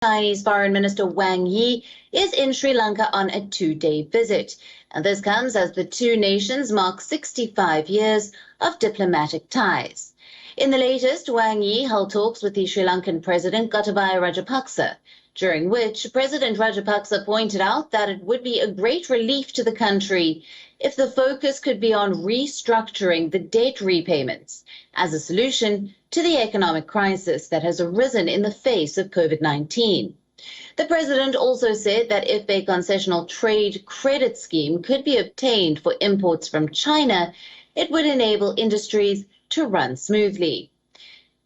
Chinese Foreign Minister Wang Yi is in Sri Lanka on a two-day visit. And this comes as the two nations mark 65 years of diplomatic ties. In the latest, Wang Yi held talks with the Sri Lankan President Gotabaya Rajapaksa, during which President Rajapaksa pointed out that it would be a great relief to the country if the focus could be on restructuring the debt repayments as a solution to the economic crisis that has arisen in the face of COVID-19. The president also said that if a concessional trade credit scheme could be obtained for imports from China, it would enable industries to run smoothly.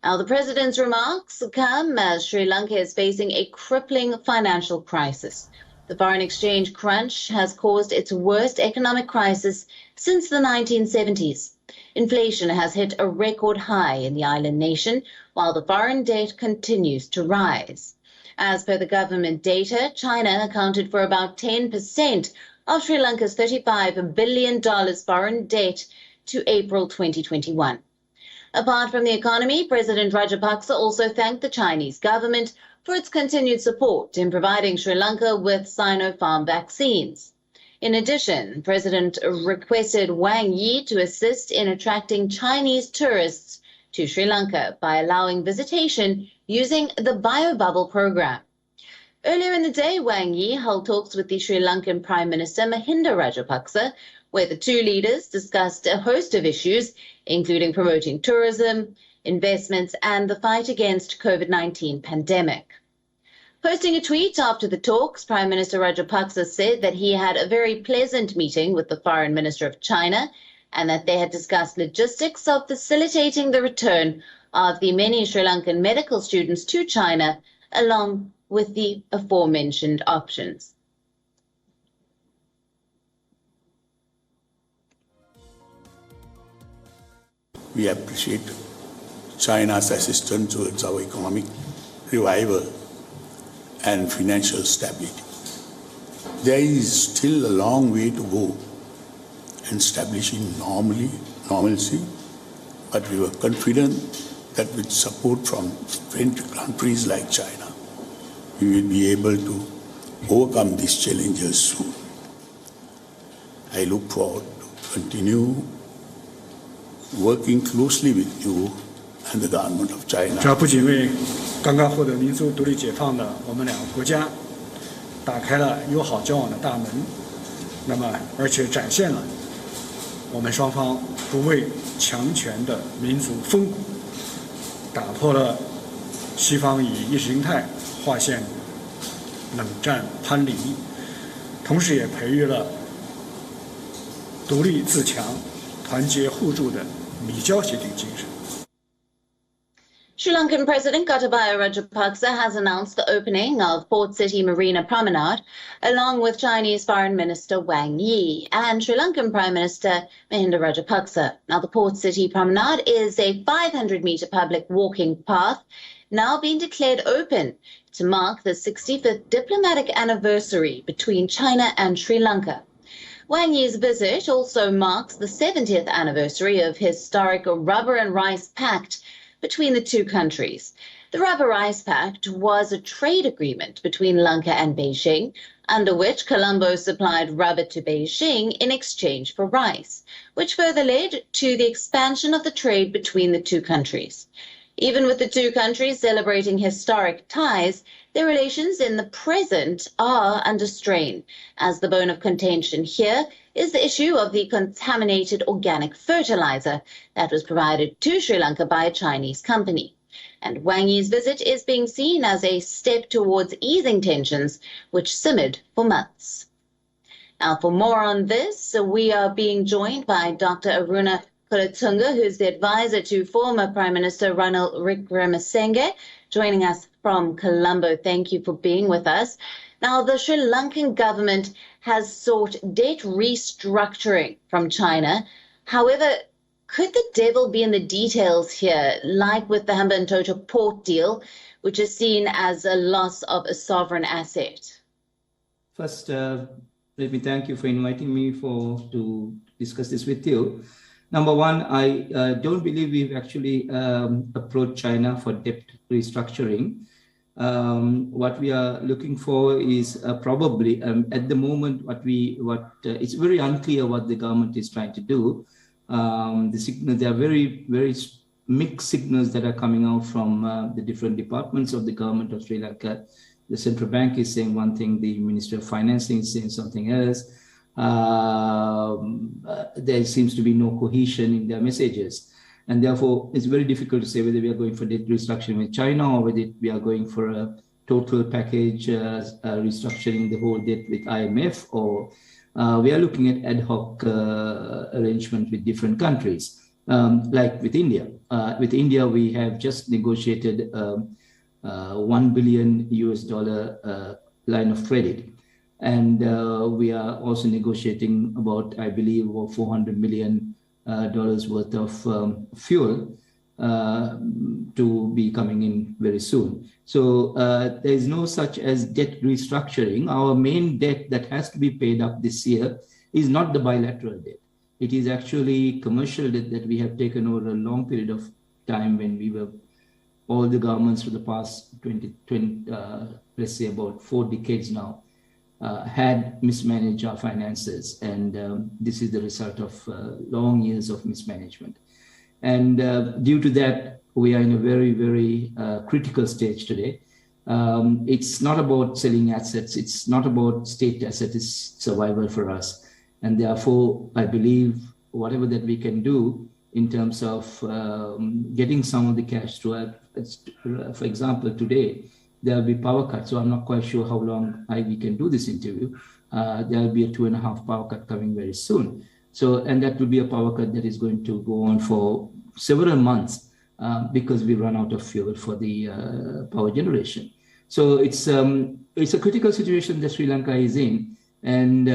Now, the president's remarks come as Sri Lanka is facing a crippling financial crisis. The foreign exchange crunch has caused its worst economic crisis since the 1970s. Inflation has hit a record high in the island nation, while the foreign debt continues to rise. As per the government data, China accounted for about 10% of Sri Lanka's $35 billion foreign debt to April 2021. Apart from the economy, President Rajapaksa also thanked the Chinese government for its continued support in providing Sri Lanka with Sinopharm vaccines. In addition, President requested Wang Yi to assist in attracting Chinese tourists to Sri Lanka by allowing visitation using the Biobubble program. Earlier in the day, Wang Yi held talks with the Sri Lankan Prime Minister Mahinda Rajapaksa, where the two leaders discussed a host of issues, including promoting tourism, investments, and the fight against COVID-19 pandemic. Posting a tweet after the talks, Prime Minister Rajapaksa said that he had a very pleasant meeting with the Foreign Minister of China and that they had discussed logistics of facilitating the return of the many Sri Lankan medical students to China, along with the aforementioned options. We appreciate China's assistance towards our economic revival and financial stability. There is still a long way to go in establishing normalcy, but we were confident that with support from friendly countries like China, we will be able to overcome these challenges soon. I look forward to continue working closely with you and the government of China. 这不仅为刚刚获得民族独立解放的我们两个国家打开了友好交往的大门，那么而且展现了我们双方不畏强权的民族风骨，打破了西方以意识形态划线冷战藩篱，同时也培育了独立自强、团结互助的米交协定精神。 Sri Lankan President Gotabaya Rajapaksa has announced the opening of Port City Marina Promenade, along with Chinese Foreign Minister Wang Yi and Sri Lankan Prime Minister Mahinda Rajapaksa. Now, the Port City Promenade is a 500-meter public walking path now being declared open to mark the 65th diplomatic anniversary between China and Sri Lanka. Wang Yi's visit also marks the 70th anniversary of historic Rubber and Rice Pact between the two countries. The Rubber Rice Pact was a trade agreement between Lanka and Beijing, under which Colombo supplied rubber to Beijing in exchange for rice, which further led to the expansion of the trade between the two countries. Even with the two countries celebrating historic ties, their relations in the present are under strain, as the bone of contention here is the issue of the contaminated organic fertilizer that was provided to Sri Lanka by a Chinese company. And Wang Yi's visit is being seen as a step towards easing tensions, which simmered for months. Now, for more on this, we are being joined by Dr. Aruna Kulatunga, who's the advisor to former Prime Minister Ranil Wickremesinghe, joining us from Colombo. Thank you for being with us. Now, the Sri Lankan government has sought debt restructuring from China. However, could the devil be in the details here, like with the Hambantota port deal, which is seen as a loss of a sovereign asset? First, let me thank you for inviting me to discuss this with you. Number one, I don't believe we've actually approached China for debt restructuring. What we are looking for is probably at the moment it's very unclear what the government is trying to do. There are very mixed signals that are coming out from the different departments of the government of Sri Lanka. The central bank is saying one thing, the Ministry of Finance is saying something else. There seems to be no cohesion in their messages. And therefore, it's very difficult to say whether we are going for debt restructuring with China or whether we are going for a total package restructuring the whole debt with IMF, or we are looking at ad hoc arrangement with different countries, like with India. With India, we have just negotiated $1 billion line of credit. And we are also negotiating about, I believe, $400 million worth of fuel to be coming in very soon. So there is no such as debt restructuring. Our main debt that has to be paid up this year is not the bilateral debt. It is actually commercial debt that we have taken over a long period of time when we were, all the governments for the past 20 let's say about 4 decades now, had mismanaged our finances, and this is the result of long years of mismanagement. And due to that, we are in a very critical stage today. It's not about selling assets. It's not about state assets. It's survival for us. And therefore, I believe whatever that we can do in terms of getting some of the cash to, for example, today, there will be power cuts. So I'm not quite sure how long we can do this interview. There will be a 2.5 power cut coming very soon. So, and that will be a power cut that is going to go on for several months because we run out of fuel for the power generation. So it's a critical situation that Sri Lanka is in. And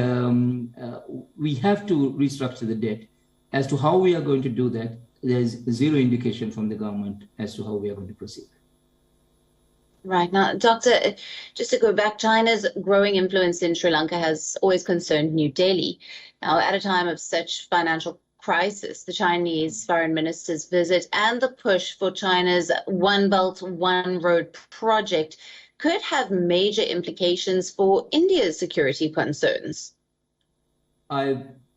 we have to restructure the debt. As to how we are going to do that, there's zero indication from the government as to how we are going to proceed. Right. Now, Doctor, just to go back, China's growing influence in Sri Lanka has always concerned New Delhi. Now, at a time of such financial crisis, the Chinese foreign minister's visit and the push for China's One Belt, One Road project could have major implications for India's security concerns.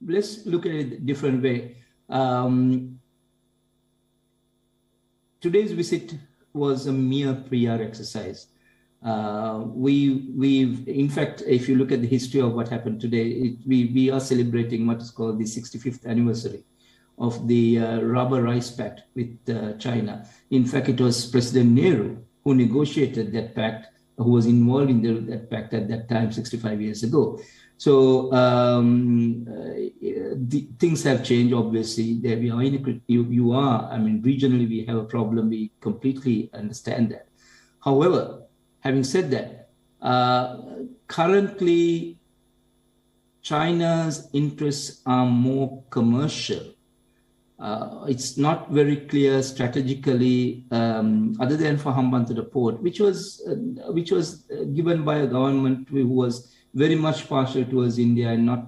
Let's look at it a different way. Today's visit was a mere PR exercise. In fact, if you look at the history of what happened today, we are celebrating what is called the 65th anniversary of the Rubber Rice Pact with China. In fact, it was President Nehru who negotiated that pact, who was involved in that pact at that time, 65 years ago. So things have changed, obviously. There we are I mean, regionally we have a problem. We completely understand that. However, having said that, currently China's interests are more commercial. It's not very clear strategically, other than for Hambantota port, which was given by a government who was very much partial towards India and not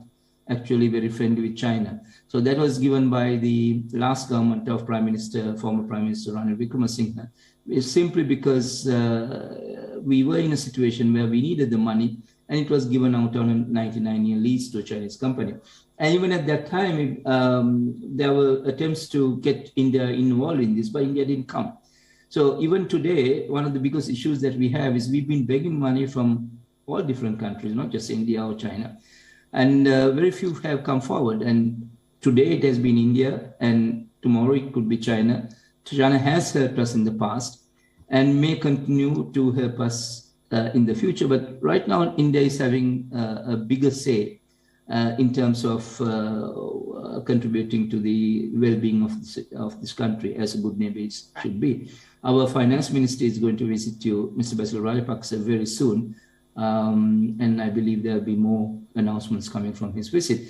actually very friendly with China. So that was given by the last government of former Prime Minister Ranil Wickremesinghe. It's simply because we were in a situation where we needed the money, and it was given out on a 99-year lease to a Chinese company. And even at that time, there were attempts to get India involved in this, but India didn't come. So even today, one of the biggest issues that we have is we've been begging money from all different countries, not just India or China. And very few have come forward. And today it has been India, and tomorrow it could be China. China has helped us in the past and may continue to help us in the future. But right now, India is having a bigger say in terms of contributing to the well-being of this country, as a good neighbor should be. Our finance minister is going to visit you, Mr. Mahinda Rajapaksa, very soon. And I believe there will be more announcements coming from his visit.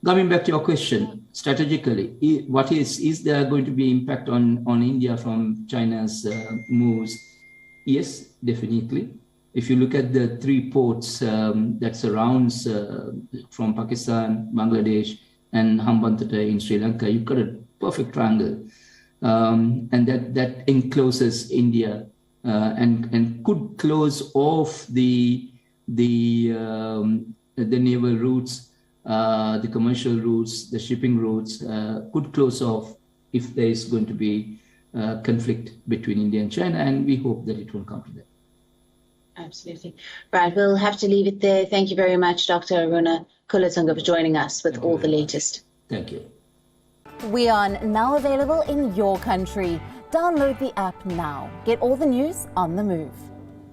Coming back to your question, strategically, is there going to be impact on India from China's moves? Yes, definitely. If you look at the 3 ports that surrounds from Pakistan, Bangladesh, and Hambantota in Sri Lanka, you've got a perfect triangle. And that encloses India and could close off the naval routes, the commercial routes, the shipping routes, could close off if there is going to be conflict between India and China, and we hope that it won't come to that. Absolutely. Right, we'll have to leave it there. Thank you very much, Dr. Aruna Kulatunga, for joining us with all the latest. Thank you. WION now available in your country. Download the app now. Get all the news on the move.